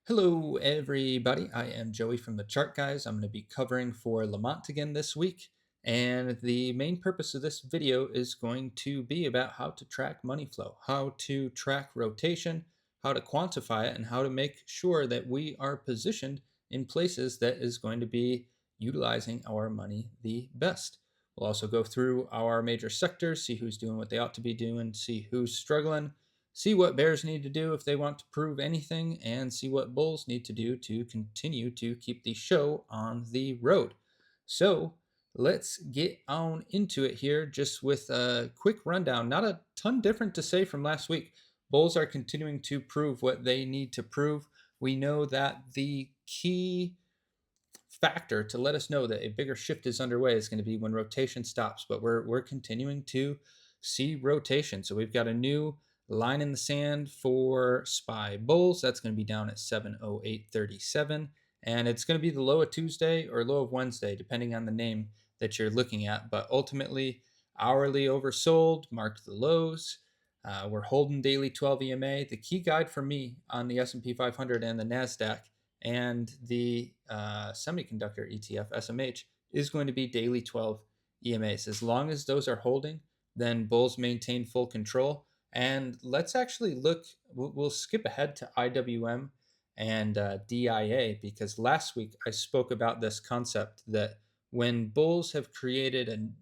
Hello, everybody. I am Joey from the Chart Guys. I'm going to be covering for Lamont again this week. And the main purpose of this video is going to be about how to track money flow, how to track rotation, how to quantify it, and how to make sure that we are positioned in places that is going to be utilizing our money the best. We'll also go through our major sectors, see who's doing what they ought to be doing, see who's struggling, see what bears need to do if they want to prove anything, and see what bulls need to do to continue to keep the show on the road. So let's get on into it here, just with a quick rundown. Not a ton different to say from last week. Bulls are continuing to prove what they need to prove. We know that the key factor to let us know that a bigger shift is underway is going to be when rotation stops, but we're continuing to see rotation. So we've got a new line in the sand for SPY bulls. That's going to be down at 708.37, and it's going to be the low of Tuesday or low of Wednesday, depending on the name that you're looking at. But ultimately, hourly oversold marked the lows. We're holding daily 12 EMA. The key guide for me on the S&P 500 and the Nasdaq and the semiconductor ETF SMH is going to be daily 12 EMAs. As long as those are holding, then bulls maintain full control. And let's actually look. We'll skip ahead to IWM and DIA, because last week I spoke about this concept that when bulls have created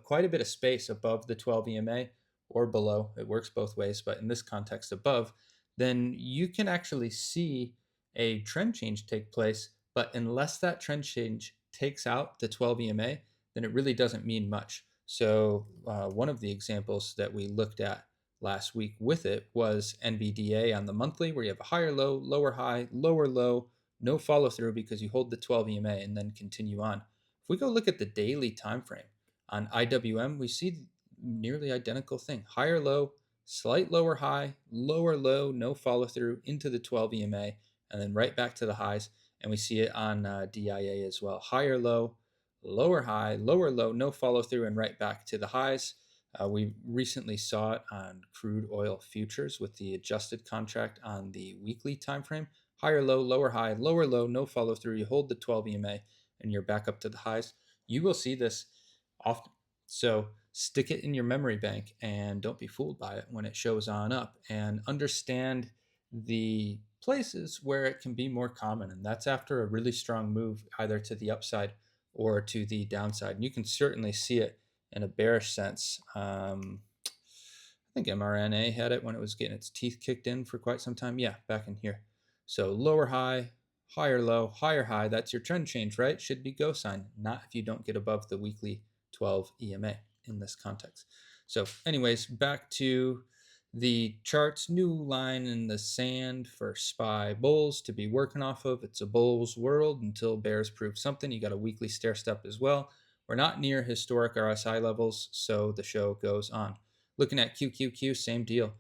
quite a bit of space above the 12 EMA or below, it works both ways, but in this context above, then you can actually see a trend change take place. But unless that trend change takes out the 12 EMA, then it really doesn't mean much. So one of the examples that we looked at last week with it was NVDA on the monthly, where you have a higher low, lower high, lower low, no follow through because you hold the 12 EMA and then continue on. If we go look at the daily time frame on IWM, we see nearly identical thing: higher low, slight lower high, lower low, no follow through into the 12 EMA, and then right back to the highs. And we see it on DIA as well: higher low, lower high, lower low, no follow through, and right back to the highs. We recently saw it on crude oil futures with the adjusted contract on the weekly time frame: higher low, lower high, lower low, no follow through. You hold the 12 EMA and you're back up to the highs. You will see this often. So stick it in your memory bank and don't be fooled by it when it shows on up, and understand the places where it can be more common. And that's after a really strong move, either to the upside or to the downside. And you can certainly see it in a bearish sense. I think mRNA had it when it was getting its teeth kicked in for quite some time. Yeah, back in here. So lower high, higher low, higher high. That's your trend change, right? Should be go sign, not if you don't get above the weekly 12 EMA in this context. So anyways, back to the charts. New line in the sand for SPY bulls to be working off of. It's a bull's world until bears prove something. You got a weekly stair step as well. We're not near historic RSI levels, so the show goes on. Looking at QQQ, same deal.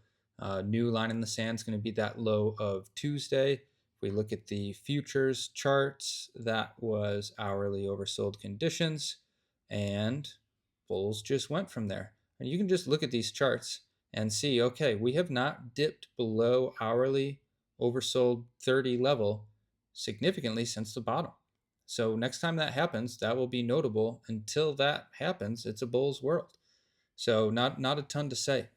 New line in the sand is going to be that low of Tuesday. If we look at the futures charts, that was hourly oversold conditions, and bulls just went from there. And you can just look at these charts and see, okay, we have not dipped below hourly oversold 30 level significantly since the bottom. So next time that happens, that will be notable. Until that happens, it's a bull's world. So not a ton to say.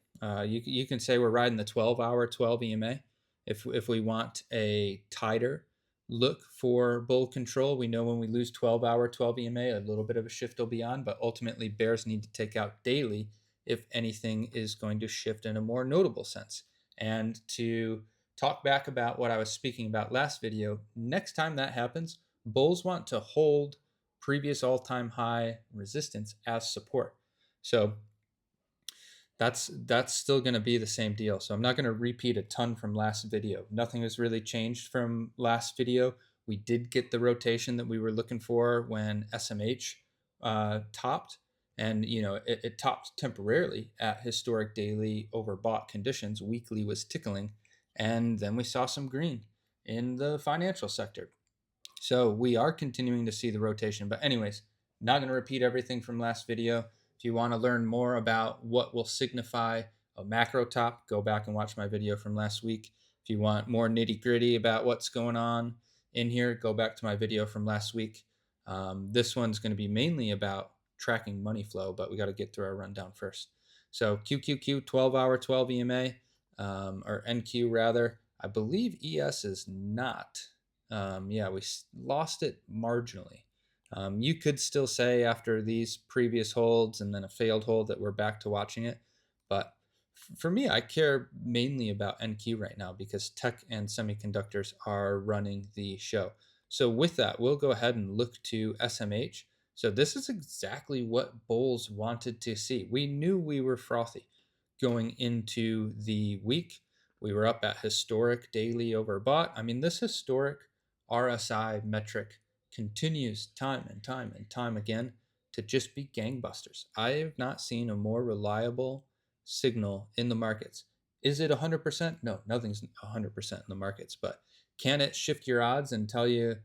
You can say we're riding the 12-hour 12 EMA. If we want a tighter look for bull control, we know when we lose 12-hour 12 EMA, a little bit of a shift will be on, but ultimately bears need to take out daily if anything is going to shift in a more notable sense. And to talk back about what I was speaking about last video, next time that happens, bulls want to hold previous all-time high resistance as support. So that's still going to be the same deal. So I'm not going to repeat a ton from last video. Nothing has really changed from last video. We did get the rotation that we were looking for when SMH topped, and it topped temporarily at historic daily overbought conditions. Weekly was tickling, and then we saw some green in the financial sector. So we are continuing to see the rotation. But anyways, not going to repeat everything from last video. If you want to learn more about what will signify a macro top, go back and watch my video from last week. If you want more nitty gritty about what's going on in here, go back to my video from last week. This one's going to be mainly about tracking money flow, but we got to get through our rundown first. So QQQ 12-hour 12 EMA, or NQ rather. I believe ES is not. Yeah, we lost it marginally. You could still say after these previous holds and then a failed hold that we're back to watching it. But for me, I care mainly about NQ right now because tech and semiconductors are running the show. So with that, we'll go ahead and look to SMH. So this is exactly what bulls wanted to see. We knew we were frothy going into the week. We were up at historic daily overbought. I mean, this historic RSI metric continues time and time and time again to just be gangbusters. I have not seen a more reliable signal in the markets. Is it 100%? No, nothing's 100% in the markets, but can it shift your odds and tell you,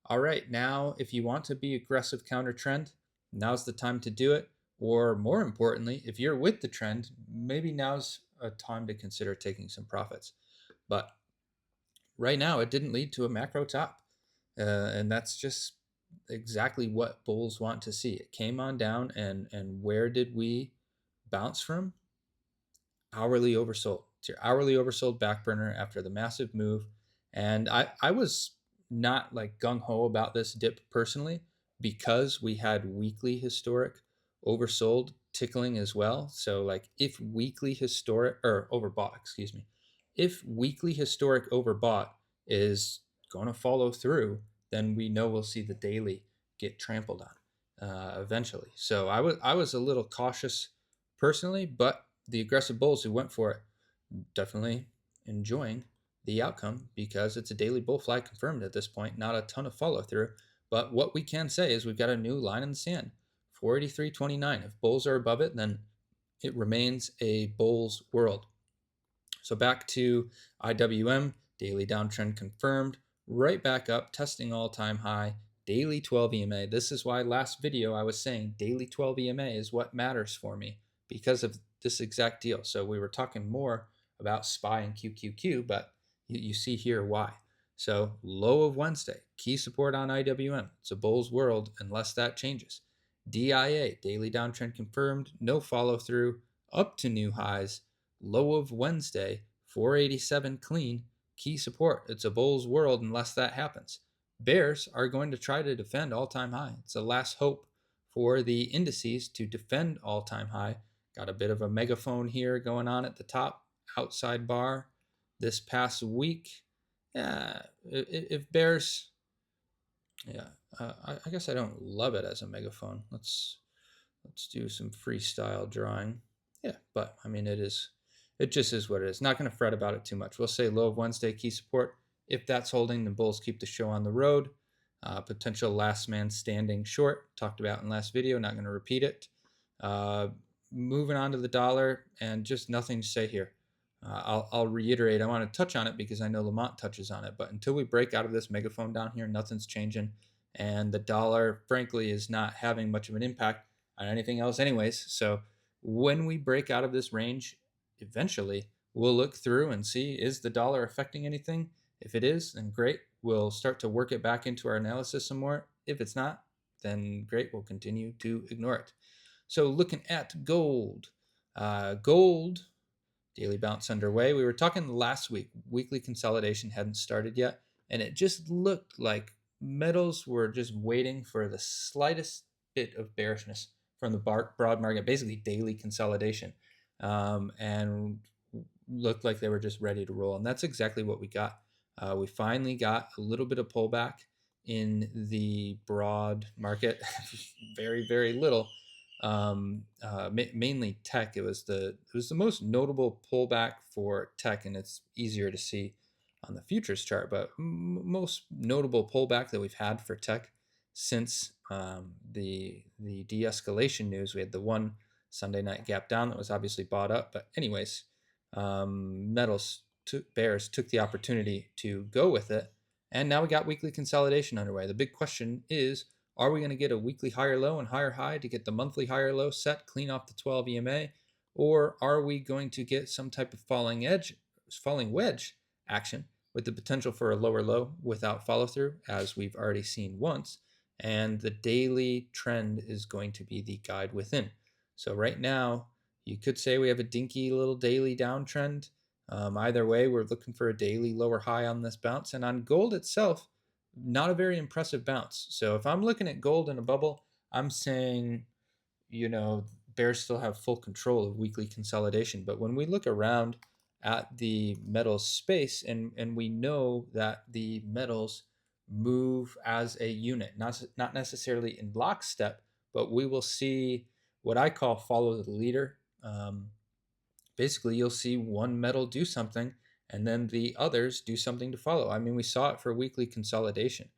all right, now if you want to be aggressive counter trend, now's the time to do it? Or more importantly, if you're with the trend, maybe now's a time to consider taking some profits. But right now, it didn't lead to a macro top. And that's just exactly what bulls want to see. It came on down, and where did we bounce from? Hourly oversold. It's your hourly oversold back burner after the massive move. And I was not like gung ho about this dip personally because we had weekly historic oversold tickling as well. So like if weekly historic or overbought, excuse me, if weekly historic overbought is going to follow through, then we know we'll see the daily get trampled on eventually. So I was a little cautious personally, but the aggressive bulls who went for it definitely enjoying the outcome because it's a daily bull flag confirmed at this point, not a ton of follow through. But what we can say is we've got a new line in the sand, 483.29. If bulls are above it, then it remains a bull's world. So back to IWM, daily downtrend confirmed, right back up, testing all-time high, daily 12 EMA. This is why last video I was saying daily 12 EMA is what matters for me because of this exact deal. So we were talking more about SPY and QQQ, but you see here why. So low of Wednesday, key support on IWM. It's a bull's world unless that changes. DIA, daily downtrend confirmed, no follow through, up to new highs. Low of Wednesday, 487 clean, key support. It's a bull's world unless that happens. Bears are going to try to defend all-time high. It's a last hope for the indices to defend all-time high. Got a bit of a megaphone here going on at the top, outside bar this past week. Yeah, if bears, yeah, I guess I don't love it as a megaphone. Let's do some freestyle drawing. Yeah, but I mean, it just is what it is. Not going to fret about it too much. We'll say low of Wednesday, key support. If that's holding, the bulls keep the show on the road. Potential last man standing short, talked about in last video, not going to repeat it. Moving on to the dollar, and just nothing to say here. I'll reiterate, I want to touch on it because I know Lamont touches on it, but until we break out of this megaphone down here, nothing's changing. And the dollar, frankly, is not having much of an impact on anything else anyways. So when we break out of this range, eventually we'll look through and see, is the dollar affecting anything? If it is, then great. We'll start to work it back into our analysis some more. If it's not, then great. We'll continue to ignore it. So looking at gold, gold daily bounce underway. We were talking last week, weekly consolidation hadn't started yet, and it just looked like metals were just waiting for the slightest bit of bearishness from the broad market, basically daily consolidation, and looked like they were just ready to roll. And that's exactly what we got. We finally got a little bit of pullback in the broad market, very, very little. Mainly tech. It was the most notable pullback for tech, and it's easier to see on the futures chart. But most notable pullback that we've had for tech since the de-escalation news. We had the one Sunday night gap down that was obviously bought up, but anyways, bears took the opportunity to go with it, and now we got weekly consolidation underway. The big question is, are we going to get a weekly higher low and higher high to get the monthly higher low set, clean off the 12 EMA? Or are we going to get some type of falling wedge action with the potential for a lower low without follow through, as we've already seen once. And the daily trend is going to be the guide within. So right now, you could say we have a dinky little daily downtrend. Either way, we're looking for a daily lower high on this bounce. And on gold itself, not a very impressive bounce. So if I'm looking at gold in a bubble, I'm saying, bears still have full control of weekly consolidation. But when we look around at the metals space, and we know that the metals move as a unit, not necessarily in lockstep, but we will see what I call follow the leader. Basically, you'll see one metal do something and then the others do something to follow. I mean, we saw it for weekly consolidation.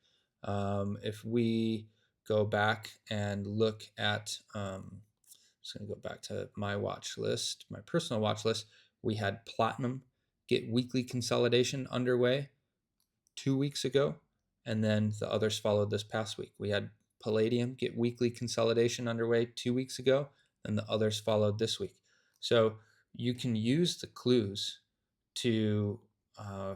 If we go back and look at, just going to go back to my watch list, my personal watch list, we had platinum get weekly consolidation underway 2 weeks ago, and then the others followed this past week. We had palladium get weekly consolidation underway 2 weeks ago, and the others followed this week. So you can use the clues to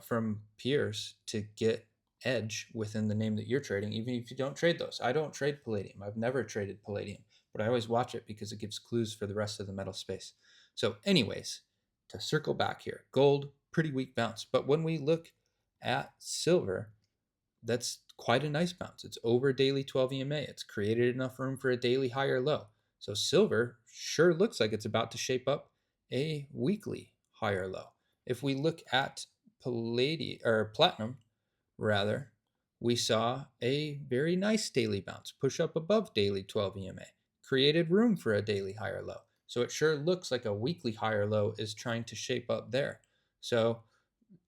from peers to get edge within the name that you're trading, even if you don't trade those. I don't trade palladium. I've never traded palladium, but I always watch it because it gives clues for the rest of the metal space. So anyways, to circle back here, gold, pretty weak bounce. But when we look at silver, that's quite a nice bounce. It's over daily 12 EMA. It's created enough room for a daily higher low. So silver sure looks like it's about to shape up a weekly higher low. If we look at palladium or platinum, rather, we saw a very nice daily bounce, push up above daily 12 EMA, created room for a daily higher low. So it sure looks like a weekly higher low is trying to shape up there. So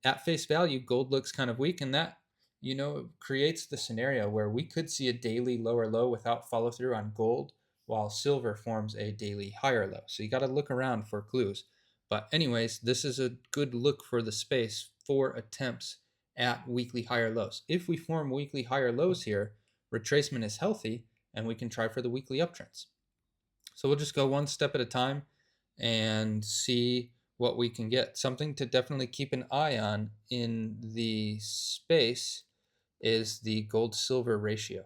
at face value, gold looks kind of weak, and that creates the scenario where we could see a daily lower low without follow through on gold, while silver forms a daily higher low. So you got to look around for clues. But anyways, this is a good look for the space for attempts at weekly higher lows. If we form weekly higher lows here, retracement is healthy, and we can try for the weekly uptrends. So we'll just go one step at a time and see what we can get. Something to definitely keep an eye on in the space is the gold silver ratio.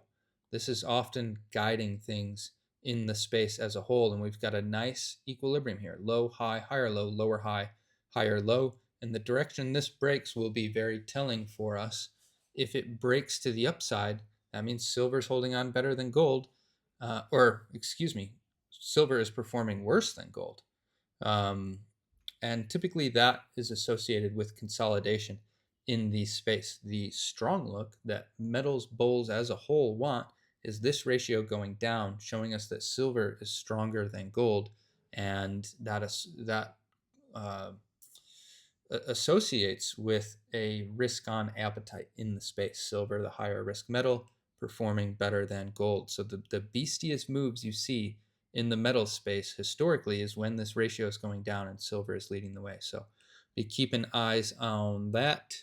This is often guiding things in the space as a whole, and we've got a nice equilibrium here: low, high, higher low, lower high, higher low. And the direction this breaks will be very telling for us. If it breaks to the upside, that means silver's holding on better than gold, or excuse me, silver is performing worse than gold. And typically that is associated with consolidation in the space. The strong look that metals bulls as a whole want is this ratio going down, showing us that silver is stronger than gold, and that uh, associates with a risk-on appetite in the space. Silver, the higher risk metal, performing better than gold. So the beastiest moves you see in the metal space historically is when this ratio is going down and silver is leading the way. So be keeping eyes on that.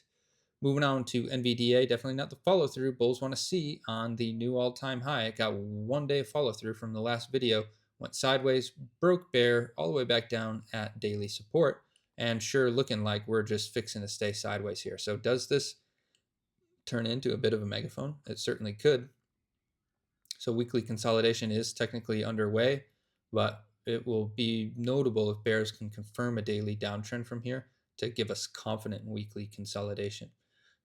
Moving on to NVDA, definitely not the follow through bulls want to see on the new all-time high. It got 1 day follow through from the last video, went sideways, broke bear all the way back down at daily support, and sure looking like we're just fixing to stay sideways here. So does this turn into a bit of a megaphone? It certainly could. So weekly consolidation is technically underway, but it will be notable if bears can confirm a daily downtrend from here to give us confident weekly consolidation.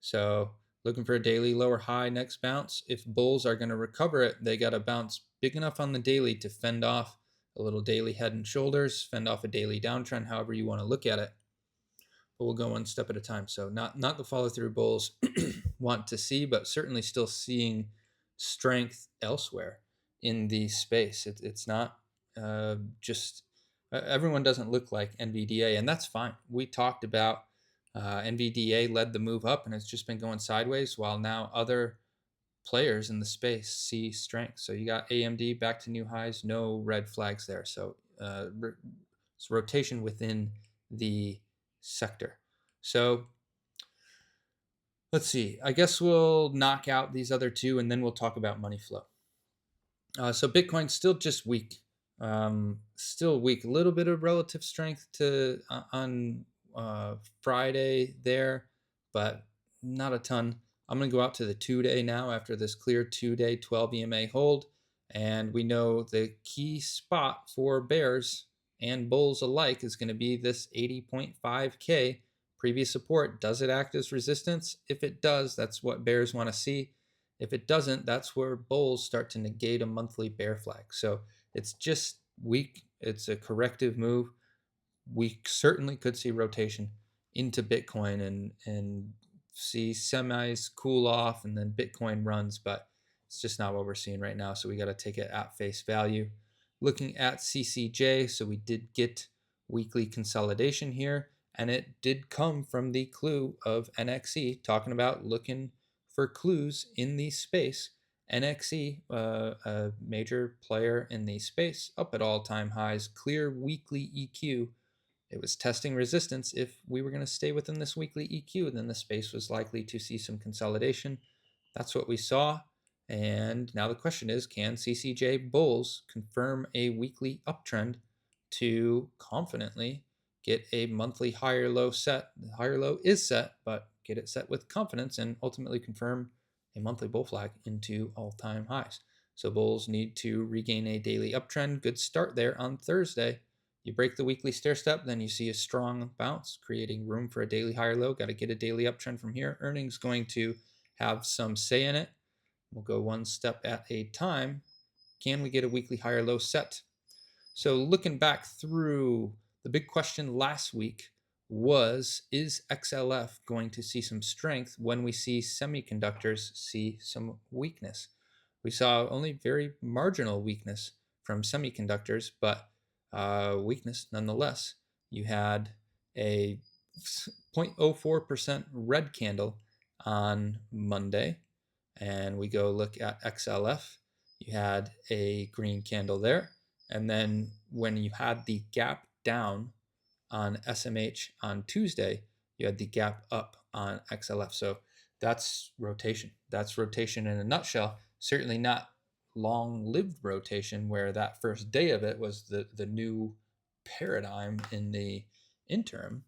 So looking for a daily lower high next bounce. If bulls are going to recover it, they got to bounce big enough on the daily to fend off a little daily head and shoulders, fend off a daily downtrend, however you want to look at it. But we'll go one step at a time. So not the follow through bulls want to see, but certainly still seeing strength elsewhere in the space. It's not just everyone doesn't look like NVDA, and that's fine. We talked about NVDA led the move up, and it's just been going sideways, while now other players in the space see strength. So you got AMD back to new highs, no red flags there. So it's rotation within the sector. So let's see. I guess we'll knock out these other two, and then we'll talk about money flow. So Bitcoin's still just weak. Still weak. A little bit of relative strength to on Friday there. but not a ton. I'm going to go out to the 2-day now after this clear 2-day 12 EMA hold. And we know the key spot for bears and bulls alike is going to be this 80.5K previous support. Does it act as resistance? If it does, that's what bears want to see. If it doesn't, that's where bulls start to negate a monthly bear flag. So it's just weak. It's a corrective move. We certainly could see rotation into Bitcoin and see semis cool off and then Bitcoin runs, but it's just not what we're seeing right now. So we got to take it at face value. Looking at CCJ, so we did get weekly consolidation here, and it did come from the clue of NXE talking about looking for clues in the space. NXE, a major player in the space, up at all-time highs, clear weekly EQ. It was testing resistance. If we were going to stay within this weekly EQ, then the space was likely to see some consolidation. That's what we saw. And now the question is, can CCJ bulls confirm a weekly uptrend to confidently get a monthly higher low set? The higher low is set, but get it set with confidence and ultimately confirm a monthly bull flag into all-time highs. So bulls need to regain a daily uptrend. Good start there on Thursday. You break the weekly stair step, then you see a strong bounce, creating room for a daily higher low. Got to get a daily uptrend from here. Earnings going to have some say in it. We'll go one step at a time. Can we get a weekly higher low set? So looking back through, the big question last week was, is XLF going to see some strength when we see semiconductors see some weakness? We saw only very marginal weakness from semiconductors, but weakness nonetheless. You had a 0.04% red candle on Monday, and we go look at XLF. You had a green candle there, and then when you had the gap down on SMH on Tuesday, you had the gap up on XLF. So that's rotation. That's rotation in a nutshell. Certainly not long-lived rotation where that first day of it was the new paradigm in the interim,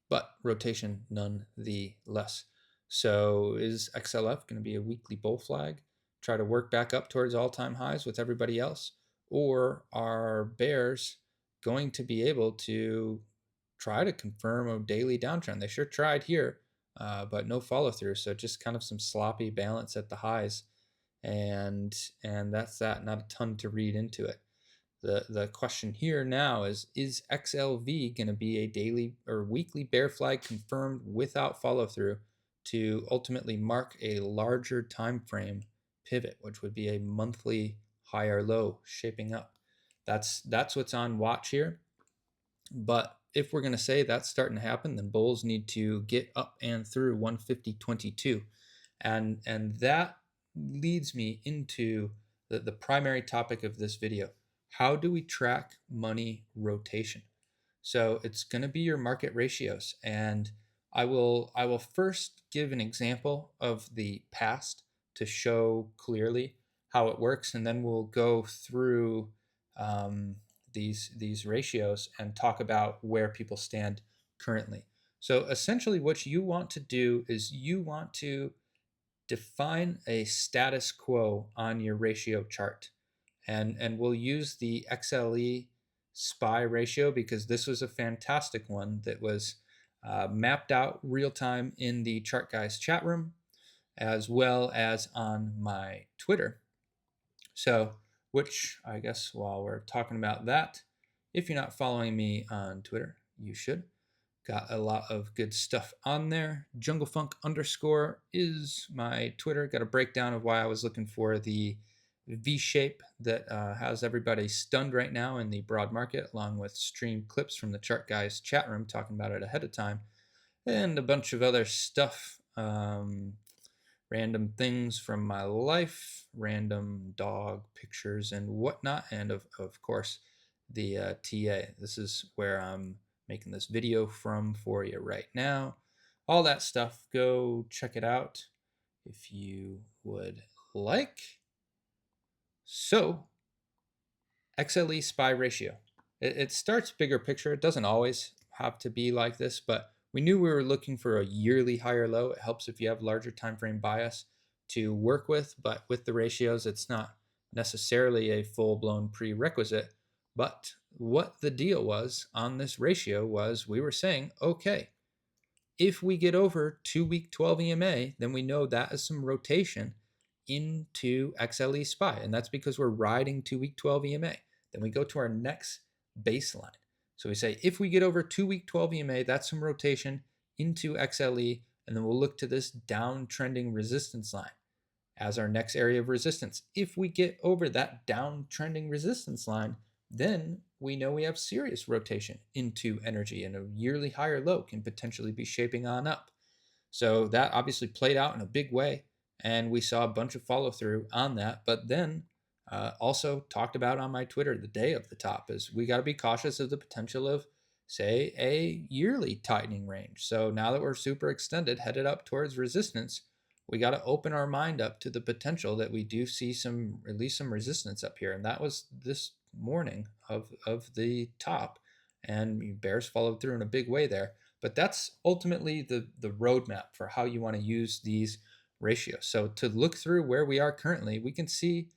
but rotation nonetheless. So is XLF going to be a weekly bull flag, try to work back up towards all-time highs with everybody else? Or are bears going to be able to try to confirm a daily downtrend? They sure tried here, but no follow through. So just kind of some sloppy balance at the highs, and that's that. Not a ton to read into it. The question here now is XLV going to be a daily or weekly bear flag confirmed without follow through to ultimately mark a larger time frame pivot, which would be a monthly higher low shaping up? That's what's on watch here. But if we're going to say that's starting to happen, then bulls need to get up and through 150.22. And that leads me into the primary topic of this video. How do we track money rotation? So it's going to be your market ratios. And I will first give an example of the past to show clearly how it works. And then we'll go through these ratios and talk about where people stand currently. So essentially what you want to do is you want to define a status quo on your ratio chart. And we'll use the XLE SPY ratio because this was a fantastic one that was mapped out real time in the Chart Guys chat room, as well as on my Twitter. So, which I guess while we're talking about that, if you're not following me on Twitter, you should. Got a lot of good stuff on there. JungleFunk_ is my Twitter. Got a breakdown of why I was looking for the V shape that has everybody stunned right now in the broad market, along with stream clips from the Chart Guys chat room talking about it ahead of time, and a bunch of other stuff. Random things from my life, random dog pictures and whatnot, and of course the TA. This is where I'm making this video from for you right now. All that stuff, go check it out if you would like. So, XLE SPY ratio. It starts bigger picture. It doesn't always have to be like this, but We knew we were looking for a yearly higher low. It helps if you have larger time frame bias to work with, but with the ratios, it's not necessarily a full-blown prerequisite. But what the deal was on this ratio was we were saying, okay, if we get over 2-week 12 EMA, then we know that is some rotation into XLE SPY. And that's because we're riding 2-week 12 EMA. Then we go to our next baseline. So we say if we get over 2-week 12 EMA, that's some rotation into XLE. And then we'll look to this downtrending resistance line as our next area of resistance. If we get over that downtrending resistance line, then we know we have serious rotation into energy, and a yearly higher low can potentially be shaping on up. So that obviously played out in a big way, and we saw a bunch of follow through on that. But then also talked about on my Twitter the day of the top is we got to be cautious of the potential of, say, a yearly tightening range. So now that we're super extended, headed up towards resistance, we got to open our mind up to the potential that we do see at least some resistance up here. And that was this morning of the top, and bears followed through in a big way there. But that's ultimately the roadmap for how you want to use these ratios. So to look through where we are currently, we can see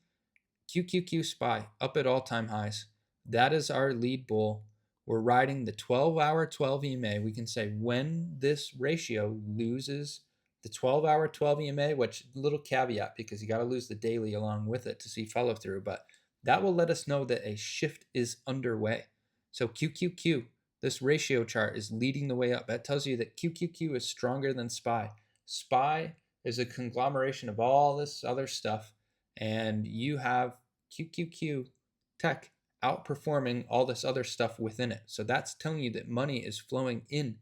QQQ SPY up at all-time highs. That is our lead bull. We're riding the 12-hour 12 EMA. We can say when this ratio loses the 12-hour 12 EMA, which little caveat because you got to lose the daily along with it to see follow through, but that will let us know that a shift is underway. So QQQ, this ratio chart is leading the way up. That tells you that QQQ is stronger than SPY. SPY is a conglomeration of all this other stuff, and you have QQQ tech outperforming all this other stuff within it. So that's telling you that money is flowing in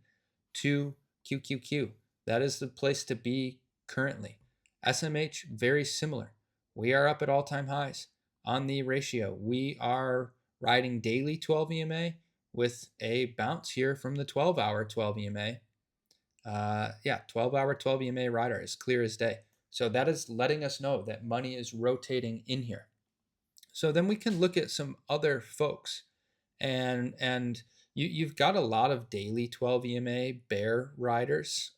to QQQ. That is the place to be currently. SMH, very similar. We are up at all-time highs on the ratio. We are riding daily 12 EMA with a bounce here from the 12-hour 12 EMA. 12-hour 12 EMA rider is clear as day. So that is letting us know that money is rotating in here. So then we can look at some other folks, and you've got a lot of daily 12 EMA bear riders.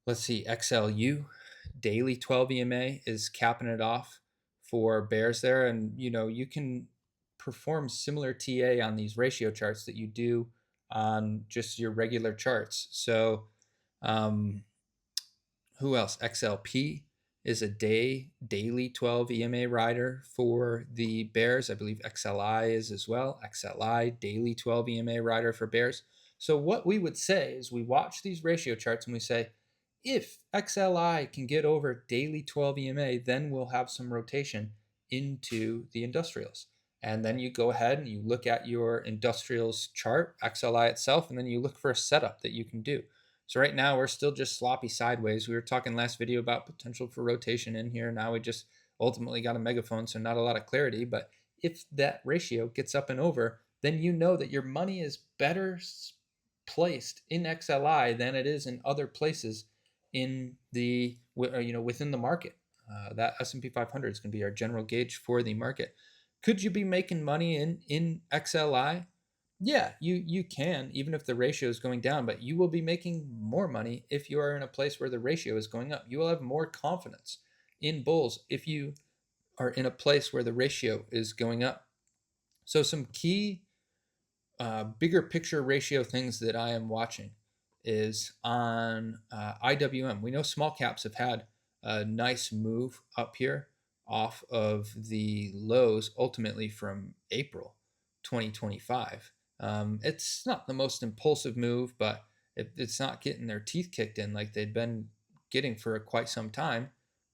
Let's see, XLU daily 12 EMA is capping it off for bears there, and you can perform similar TA on these ratio charts that you do on just your regular charts. So who else? XLP is a daily 12 EMA rider for the bears. I believe XLI is as well. XLI daily 12 EMA rider for bears. So what we would say is we watch these ratio charts and we say, if XLI can get over daily 12 EMA, then we'll have some rotation into the industrials. And then you go ahead and you look at your industrials chart, XLI itself, and then you look for a setup that you can do. So right now we're still just sloppy sideways. We were talking last video about potential for rotation in here. Now we just ultimately got a megaphone, so not a lot of clarity. But if that ratio gets up and over, then you know that your money is better placed in XLI than it is in other places in the within the market. That S&P 500 is going to be our general gauge for the market. Could you be making money in XLI? Yeah, you can, even if the ratio is going down, but you will be making more money if you are in a place where the ratio is going up. You will have more confidence in bulls if you are in a place where the ratio is going up. So some key bigger picture ratio things that I am watching is on IWM. We know small caps have had a nice move up here off of the lows ultimately from April 2025. It's not the most impulsive move, but it's not getting their teeth kicked in like they'd been getting for quite some time.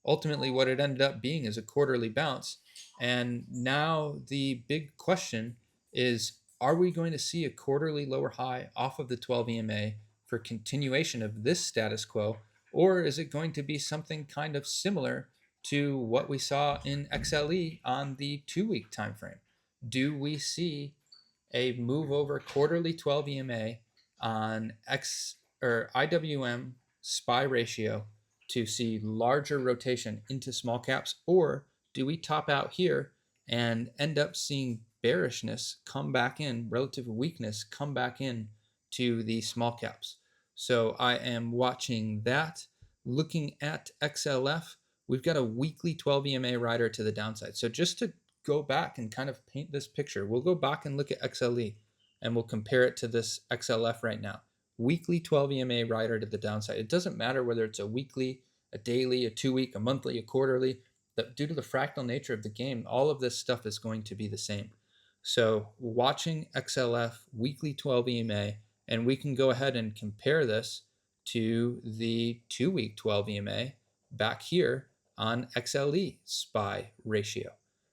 Ultimately, what it ended up being is a quarterly bounce. And now the big question is, are we going to see a quarterly lower high off of the 12 EMA for continuation of this status quo? Or is it going to be something kind of similar to what we saw in XLE on the 2-week time frame? Do we see a move over quarterly 12 EMA on IWM SPY ratio to see larger rotation into small caps, or do we top out here and end up seeing bearishness come back in, relative weakness come back in to the small caps. So I am watching that. Looking at XLF, we've got a weekly 12 EMA rider to the downside. So just to go back and kind of paint this picture, we'll go back and look at XLE and we'll compare it to this XLF right now. Weekly 12 EMA rider to the downside. It doesn't matter whether it's a weekly, a daily, a 2-week, a monthly, a quarterly. Due to the fractal nature of the game, all of this stuff is going to be the same. So watching XLF weekly 12 EMA, and we can go ahead and compare this to the 2-week 12 EMA back here on XLE SPY ratio.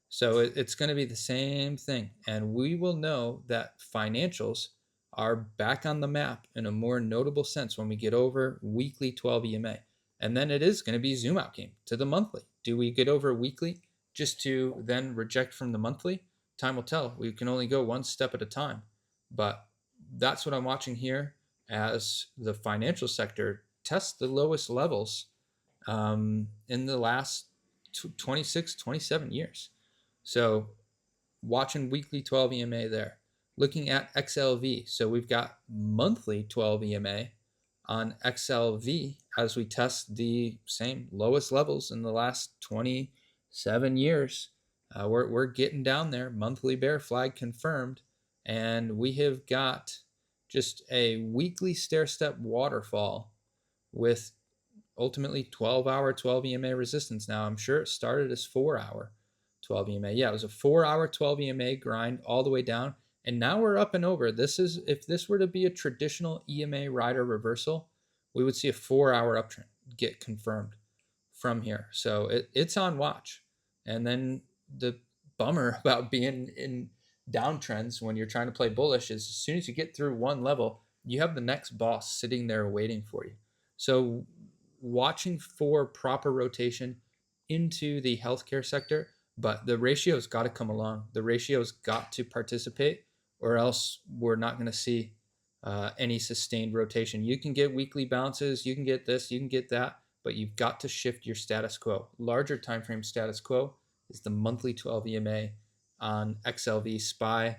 So it's going to be the same thing. And we will know that financials are back on the map in a more notable sense when we get over weekly 12 EMA. And then it is going to be zoom out game to the monthly. Do we get over weekly just to then reject from the monthly? Time will tell. We can only go one step at a time. But that's what I'm watching here as the financial sector tests the lowest levels in the last 26, 27 years. So watching weekly 12 EMA there. Looking at XLV. So we've got monthly 12 EMA on XLV as we test the same lowest levels in the last 27 years. We're getting down there. Monthly bear flag confirmed. And we have got just a weekly stair-step waterfall with ultimately 12-hour 12 EMA resistance. Now, I'm sure it started as 4-hour 12 EMA. Yeah, it was a 4-hour 12 EMA grind all the way down. And now we're up and over. This is, if this were to be a traditional EMA rider reversal, we would see a 4-hour uptrend get confirmed from here. So it's on watch. And then the bummer about being in downtrends when you're trying to play bullish is as soon as you get through one level, you have the next boss sitting there waiting for you. So watching for proper rotation into the healthcare sector, but the ratio's got to come along. The ratio's got to participate, or else we're not going to see any sustained rotation. You can get weekly bounces, you can get this, you can get that, but you've got to shift your status quo. Larger time frame status quo is the monthly 12 EMA on XLV SPY.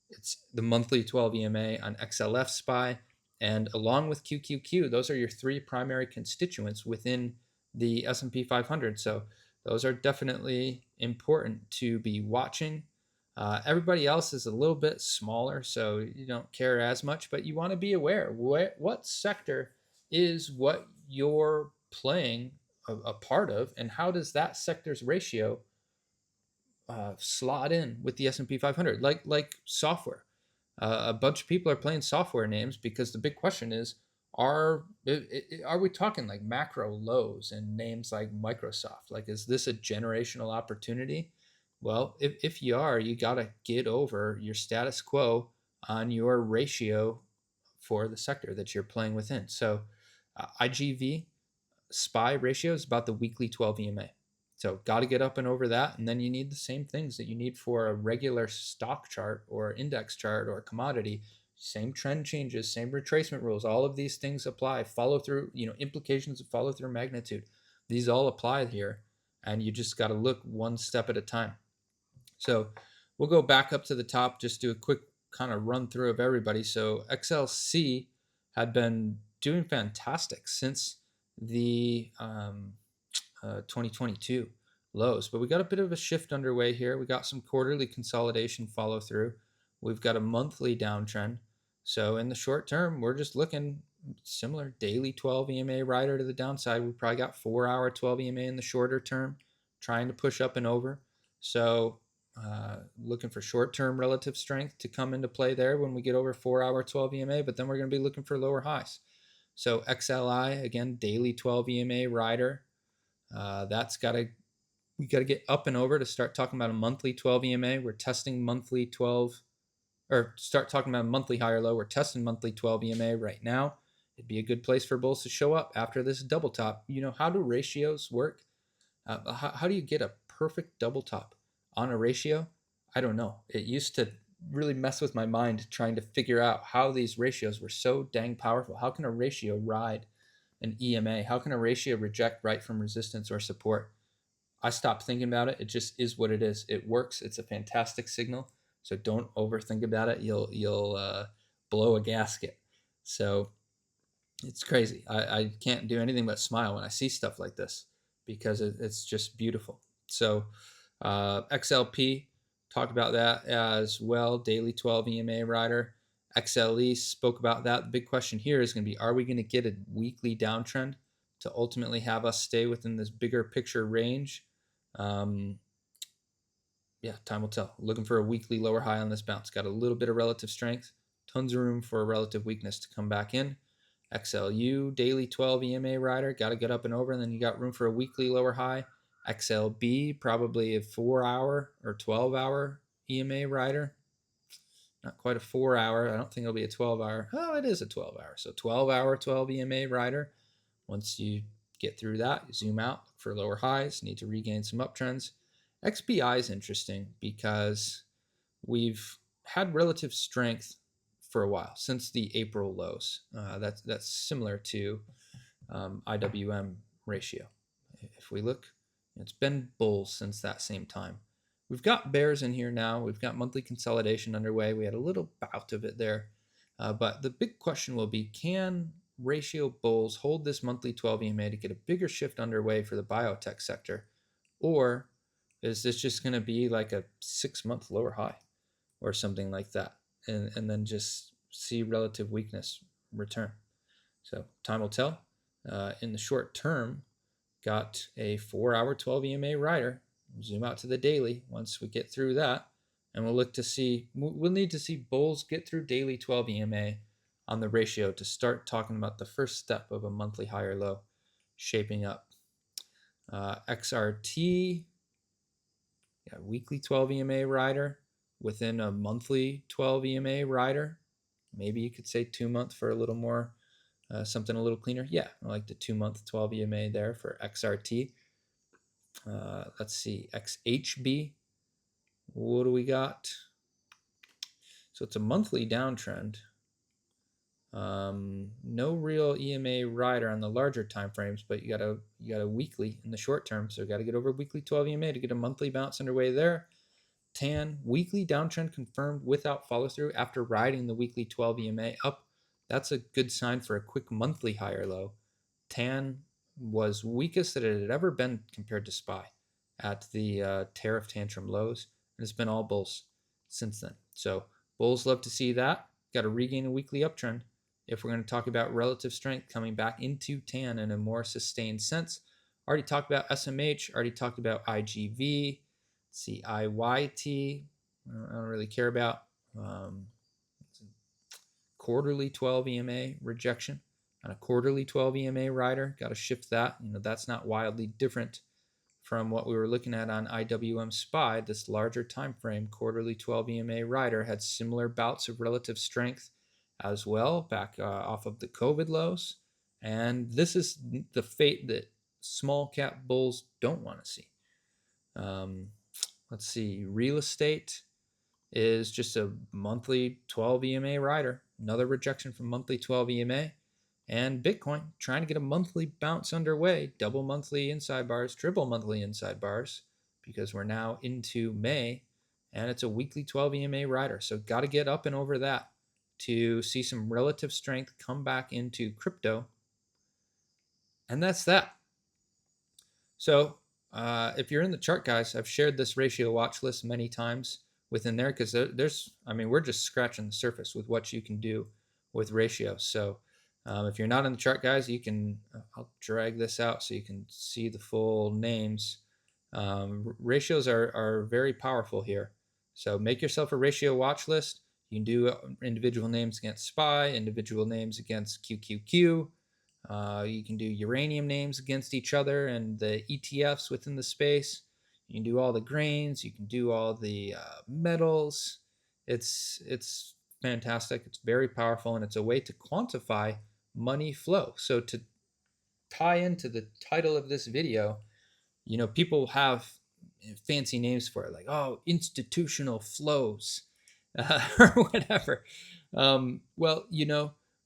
It's the monthly 12 EMA on XLF SPY. And along with QQQ, those are your three primary constituents within the S&P 500. So those are definitely important to be watching. Everybody else is a little bit smaller, so you don't care as much, but you want to be aware. What sector is what you're playing a part of, and how does that sector's ratio slot in with the S&P 500? Like software. A bunch of people are playing software names because the big question is, are we talking like macro lows and names like Microsoft? Like, is this a generational opportunity? Well, if you are, you got to get over your status quo on your ratio for the sector that you're playing within. So IGV SPY ratio is about the weekly 12 EMA. So got to get up and over that. And then you need the same things that you need for a regular stock chart or index chart or commodity. Same trend changes, same retracement rules. All of these things apply. Follow through, implications of follow through magnitude. These all apply here. And you just got to look one step at a time. So we'll go back up to the top, just do a quick kind of run through of everybody. So XLC had been doing fantastic since the 2022 lows, but we got a bit of a shift underway here. We got some quarterly consolidation follow through. We've got a monthly downtrend. So in the short term, we're just looking similar daily 12 EMA rider to the downside. We probably got 4-hour 12 EMA in the shorter term, trying to push up and over. So looking for short-term relative strength to come into play there when we get over 4-hour 12 EMA, but then we're going to be looking for lower highs. So XLI, again, daily 12 EMA rider. We got to get up and over to start talking about a monthly 12 EMA. We're testing monthly 12, or start talking about monthly high or low. We're testing monthly 12 EMA right now. It'd be a good place for bulls to show up after this double top. How do ratios work? How do you get a perfect double top on a ratio? I don't know. It used to really mess with my mind trying to figure out how these ratios were so dang powerful. How can a ratio ride an EMA? How can a ratio reject right from resistance or support? I stopped thinking about it. It just is what it is. It works. It's a fantastic signal. So don't overthink about it. You'll blow a gasket. So it's crazy. I can't do anything but smile when I see stuff like this because it's just beautiful. So XLP, talked about that as well. Daily 12 EMA rider. XLE spoke about that. The big question here is going to be, are we going to get a weekly downtrend to ultimately have us stay within this bigger picture range? Um, yeah, time will tell. Looking for a weekly lower high on this bounce. Got a little bit of relative strength. Tons of room for a relative weakness to come back in. XLU, daily 12 EMA rider. Got to get up and over, and then you got room for a weekly lower high. XLB, probably a 4-hour or 12-hour EMA rider. Not quite a 4-hour. I don't think it'll be a 12-hour. Oh, it is a 12-hour. So 12-hour, 12 EMA rider. Once you get through that, you zoom out for lower highs. Need to regain some uptrends. XBI is interesting because we've had relative strength for a while since the April lows. That's similar to IWM ratio. If we look, it's been bulls since that same time. We've got bears in here now. We've got monthly consolidation underway. We had a little bout of it there. But the big question will be, can ratio bulls hold this monthly 12 EMA to get a bigger shift underway for the biotech sector? Or is this just going to be like a 6-month lower high or something like that? And then just see relative weakness return. So time will tell. In the short term, got a 4-hour 12 EMA rider. We'll zoom out to the daily once we get through that, and we'll look to see, we'll need to see bulls get through daily 12 EMA on the ratio to start talking about the first step of a monthly higher low shaping up. XRT, yeah, weekly 12 EMA rider within a monthly 12 EMA rider. Maybe you could say 2-month for a little more, something a little cleaner. Yeah, I like the 2-month 12 EMA there for XRT. Let's see, XHB. What do we got? So it's a monthly downtrend. No real EMA rider on the larger time frames, but you got a weekly in the short term. So you got to get over weekly 12 EMA to get a monthly bounce underway there. TAN, weekly downtrend confirmed without follow through after riding the weekly 12 EMA up. That's a good sign for a quick monthly higher low. TAN was weakest that it had ever been compared to SPY at the tariff tantrum lows, and it's been all bulls since then. So bulls love to see that. Got to regain a weekly uptrend if we're going to talk about relative strength coming back into TAN in a more sustained sense. Already talked about SMH, already talked about IGV, CIYT, I don't really care about. Quarterly 12 EMA rejection on a quarterly 12 EMA rider. Got to shift that. That's not wildly different from what we were looking at on IWM SPY. This larger time frame quarterly 12 EMA rider had similar bouts of relative strength as well back off of the COVID lows. And this is the fate that small cap bulls don't want to see. Let's see, real estate is just a monthly 12 EMA rider. Another rejection from monthly 12 EMA. And Bitcoin trying to get a monthly bounce underway. Double monthly inside bars, triple monthly inside bars, because we're now into May and it's a weekly 12 EMA rider. So got to get up and over that to see some relative strength come back into crypto. And that's that. So if you're in the chart, guys, I've shared this ratio watch list many times within there because we're just scratching the surface with what you can do with ratios. So if you're not in the chart, guys, you can, I'll drag this out so you can see the full names. Ratios are very powerful here. So make yourself a ratio watch list. You can do individual names against SPY, individual names against QQQ. You can do uranium names against each other and the ETFs within the space. You can do all the grains. You can do all the metals. It's fantastic. It's very powerful, and it's a way to quantify money flow. So to tie into the title of this video, people have fancy names for it, like, institutional flows or whatever. Well,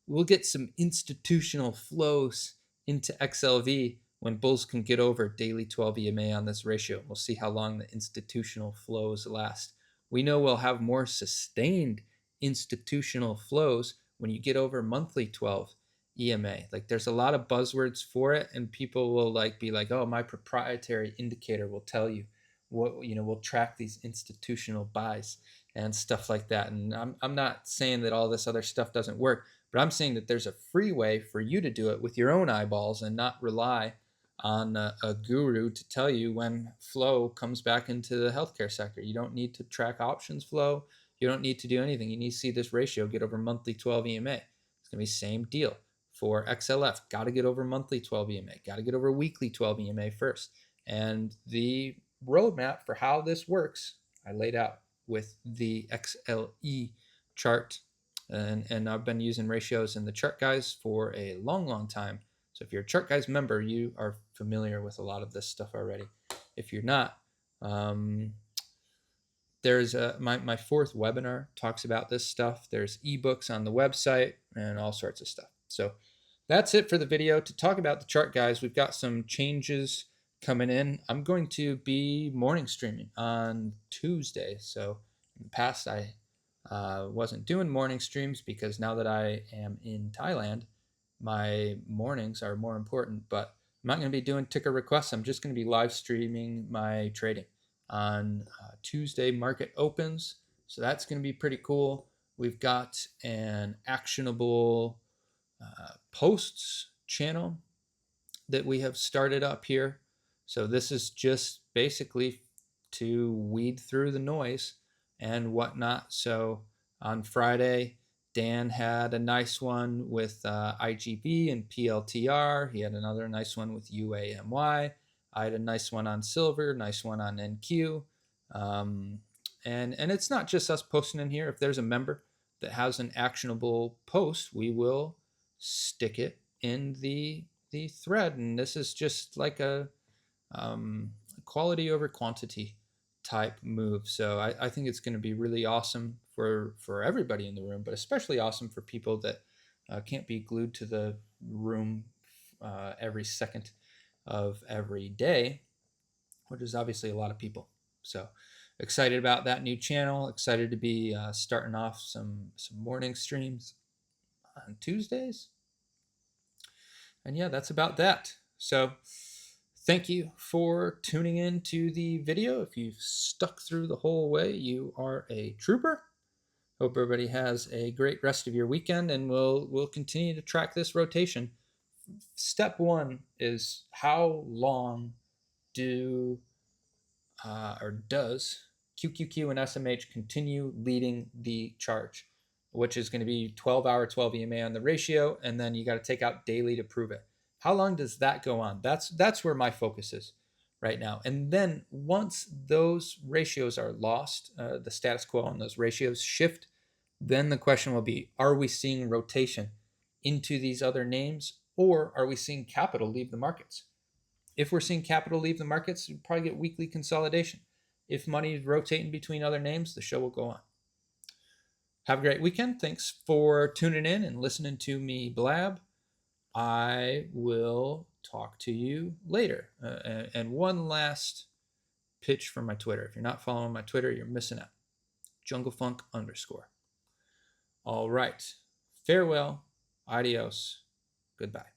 we'll get some institutional flows into XLV when bulls can get over daily 12 EMA on this ratio. We'll see how long the institutional flows last. We know we'll have more sustained institutional flows when you get over monthly 12 EMA. Like there's a lot of buzzwords for it, and people will like be like, oh, my proprietary indicator will tell you what, we'll track these institutional buys and stuff like that. And I'm not saying that all this other stuff doesn't work, but I'm saying that there's a free way for you to do it with your own eyeballs and not rely on a guru to tell you when flow comes back into the healthcare sector. You don't need to track options flow. You don't need to do anything. You need to see this ratio get over monthly 12 EMA. It's going to be same deal for XLF. Got to get over monthly 12 EMA. Got to get over weekly 12 EMA first. And the roadmap for how this works, I laid out with the XLE chart. And I've been using ratios in the Chart Guys for a long, long time. So if you're a Chart Guys member, you are familiar with a lot of this stuff already. If you're not, there's my fourth webinar talks about this stuff. There's ebooks on the website and all sorts of stuff. So that's it for the video. To talk about the Chart Guys, we've got some changes coming in. I'm going to be morning streaming on Tuesday. So in the past, I wasn't doing morning streams because now that I am in Thailand, my mornings are more important. But I'm not going to be doing ticker requests. I'm just going to be live streaming my trading on Tuesday market opens. So that's going to be pretty cool. We've got an actionable posts channel that we have started up here. So this is just basically to weed through the noise and whatnot. So on Friday, Dan had a nice one with IGB and PLTR. He had another nice one with UAMY. I had a nice one on silver, nice one on NQ. And it's not just us posting in here. If there's a member that has an actionable post, we will stick it in the thread. And this is just like a quality over quantity type move. So I think it's going to be really awesome for everybody in the room, but especially awesome for people that can't be glued to the room every second of every day, which is obviously a lot of people. So excited about that new channel. Excited to be starting off some morning streams on Tuesdays. And yeah, that's about that. So thank you for tuning in to the video. If you've stuck through the whole way, you are a trooper. Hope everybody has a great rest of your weekend, and we'll continue to track this rotation. Step one is how long does QQQ and SMH continue leading the charge, which is going to be 12-hour 12 EMA on the ratio, and then you got to take out daily to prove it. How long does that go on? That's where my focus is right now. And then once those ratios are lost, the status quo on those ratios shift, then the question will be, are we seeing rotation into these other names, or are we seeing capital leave the markets? If we're seeing capital leave the markets, you probably get weekly consolidation. If money is rotating between other names, the show will go on. Have a great weekend. Thanks for tuning in and listening to me blab. I will talk to you later. And one last pitch from my Twitter. If you're not following my Twitter, you're missing out. JungleFunk_. All right. Farewell. Adios. Goodbye.